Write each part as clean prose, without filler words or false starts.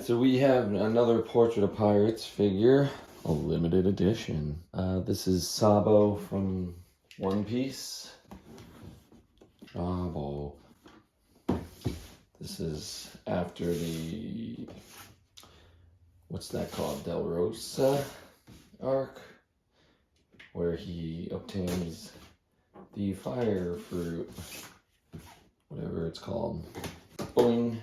Alright, so we have another Portrait of Pirates figure, a limited edition. This is Sabo from One Piece. Sabo. This is after the, what's that called, Del Rosa arc, where he obtains the fire fruit, whatever it's called. Boing.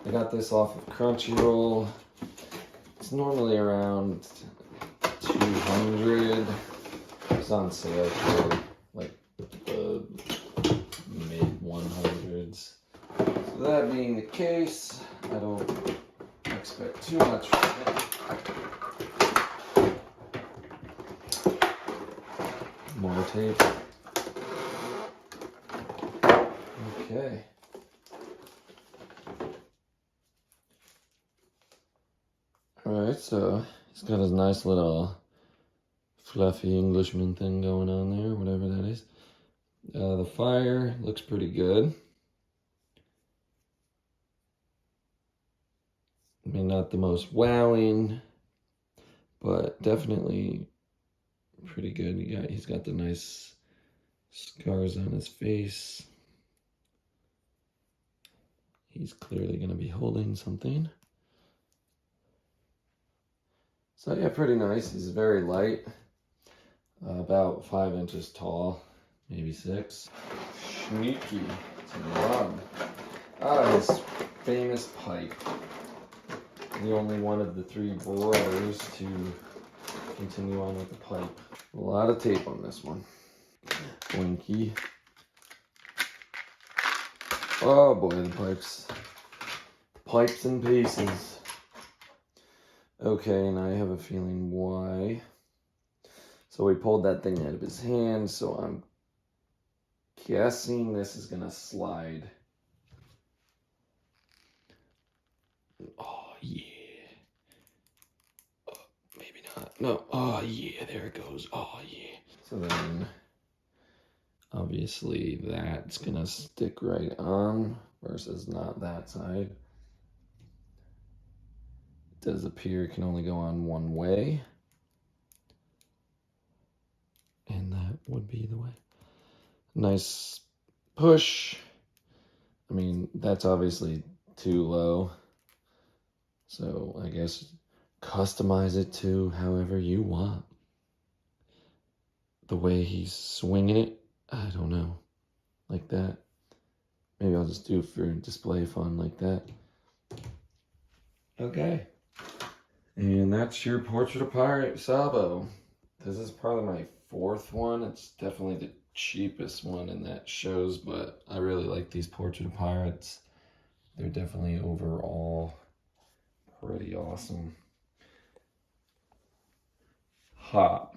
I got this off of Crunchyroll. It's normally around 200. It's on sale for like the mid 100s. So that being the case, I don't expect too much from it. More tape. Okay. Alright, so he's got his nice little fluffy Englishman thing going on there, whatever that is. The fire looks pretty good. I mean, not the most wowing, but definitely pretty good. He's got the nice scars on his face. He's clearly going to be holding something. So yeah, pretty nice. He's very light, about 5 inches tall, maybe 6. Sneaky to run. His famous pipe. The only one of the 3 brothers to continue on with the pipe. A lot of tape on this one. Blinky. Oh boy, the pipes. Pipes and pieces. Okay, and I have a feeling why. So we pulled that thing out of his hand, so I'm guessing this is gonna slide. Oh yeah. Oh, maybe not. No. Oh yeah, there it goes. Oh yeah. So then, obviously that's gonna stick right on versus not that side. Does appear it can only go on one way, and that would be the way. Nice push. I mean, that's obviously too low, so I guess customize it to however you want. The way he's swinging it, I don't know, like that. Maybe I'll just do it for display fun like that. Okay. And that's your Portrait of Pirate Sabo. This is probably my 4th one. It's definitely the cheapest one in that shows, but I really like these Portrait of Pirates. They're definitely overall pretty awesome. Hot.